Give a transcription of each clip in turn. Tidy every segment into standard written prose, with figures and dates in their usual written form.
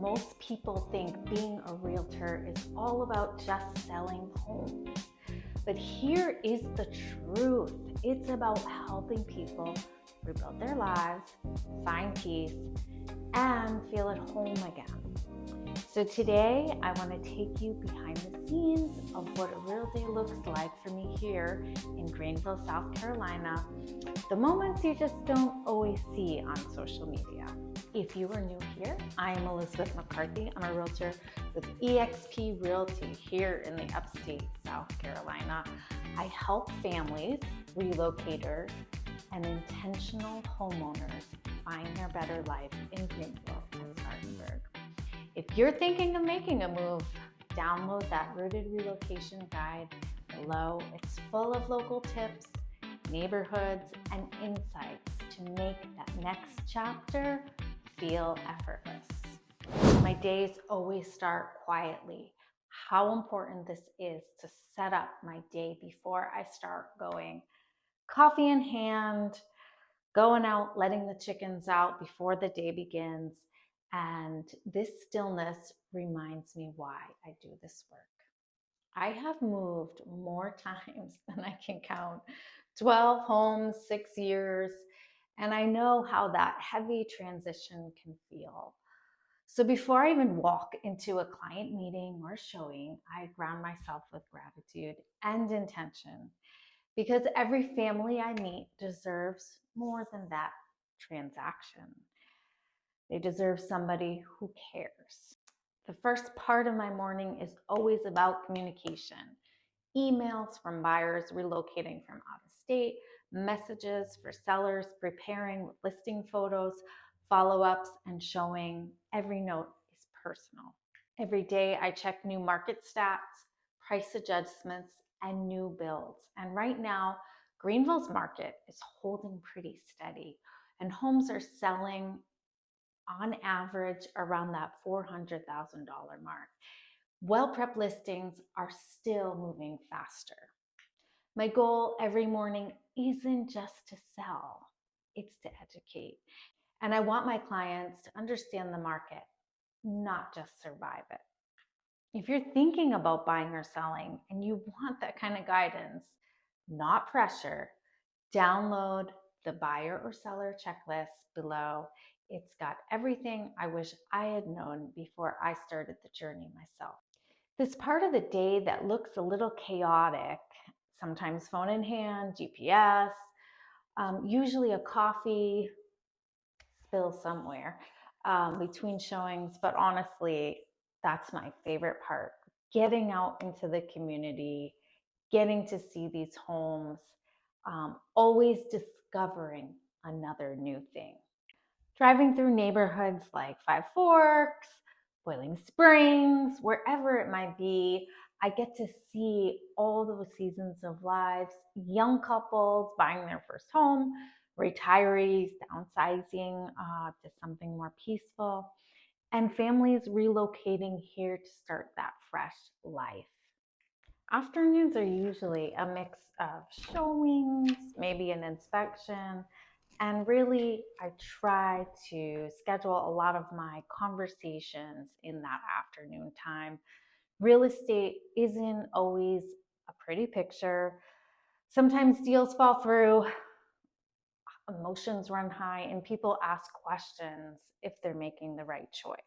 most people think being a realtor is all about just selling homes. But here is the truth. It's about helping people rebuild their lives, find peace, and feel at home again. So today, I want to take you behind the scenes of what a real day looks like for me here in Greenville, South Carolina. The moments you just don't always see on social media. If you are new here, I am Elizabeth McCarthy. I'm a realtor with eXp Realty here in the Upstate South Carolina. I help families, relocators, and intentional homeowners find their better life in Greenville and Spartanburg. If you're thinking of making a move, download that Rooted Relocation Guide below. It's full of local tips, neighborhoods, and insights to make that next chapter feel effortless. My days always start quietly. How important this is to set up my day before I start going. Coffee in hand, going out, letting the chickens out before the day begins. And this stillness reminds me why I do this work. I have moved more times than I can count. 12 homes, 6 years, and I know how that heavy transition can feel. So before I even walk into a client meeting or showing, I ground myself with gratitude and intention, because every family I meet deserves more than that transaction. They deserve somebody who cares. The first part of my morning is always about communication. Emails from buyers relocating from out of state, messages for sellers preparing with listing photos, follow-ups, and showing. Every note is personal. Every day I check new market stats, price adjustments, and new builds. And right now, Greenville's market is holding pretty steady, and homes are selling on average around that $400,000 mark. Well-prepped listings are still moving faster. My goal every morning isn't just to sell, it's to educate. And I want my clients to understand the market, not just survive it. If you're thinking about buying or selling and you want that kind of guidance, not pressure, download the buyer or seller checklist below. It's got everything I wish I had known before I started the journey myself. This part of the day that looks a little chaotic, sometimes phone in hand, GPS, usually a coffee spill somewhere between showings, but honestly, that's my favorite part. Getting out into the community, getting to see these homes, always discovering another new thing. Driving through neighborhoods like Five Forks, Boiling Springs, wherever it might be, I get to see all those seasons of lives, young couples buying their first home, retirees downsizing to something more peaceful, and families relocating here to start that fresh life. Afternoons are usually a mix of showings, maybe an inspection, and really I try to schedule a lot of my conversations in that afternoon time. Real estate isn't always a pretty picture. Sometimes deals fall through, emotions run high, and people ask questions if they're making the right choice.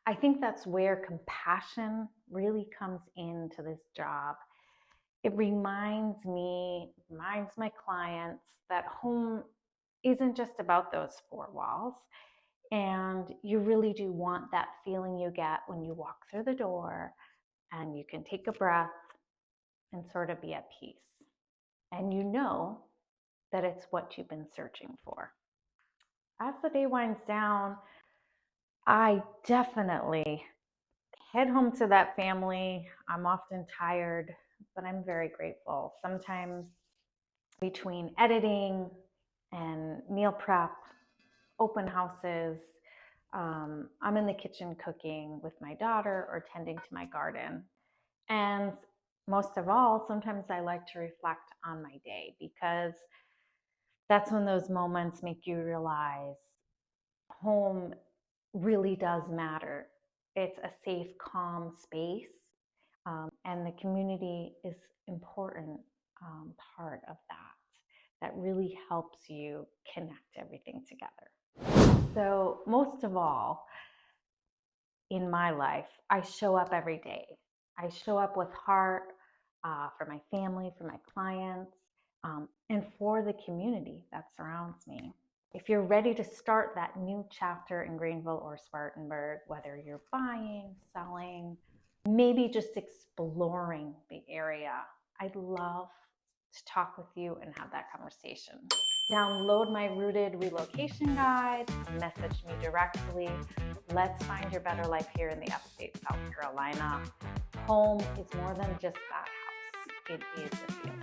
I think that's where compassion really comes into this job. It reminds my clients that home isn't just about those four walls. And you really do want that feeling you get when you walk through the door and you can take a breath and sort of be at peace. And you know that it's what you've been searching for. As the day winds down, I definitely head home to that family. I'm often tired, but I'm very grateful. Sometimes between editing and meal prep, open houses, I'm in the kitchen cooking with my daughter or tending to my garden. And most of all, sometimes I like to reflect on my day, because that's when those moments make you realize home really does matter. It's a safe, calm space, and the community is important part of that really helps you connect everything together. So most of all, in my life, I show up every day. I show up with heart for my family, for my clients, and for the community that surrounds me. If you're ready to start that new chapter in Greenville or Spartanburg, whether you're buying, selling, maybe just exploring the area, I'd love to talk with you and have that conversation. Download my Rooted Relocation Guide, message me directly. Let's find your better life here in the Upstate South Carolina. Home is more than just that house. It is a feeling.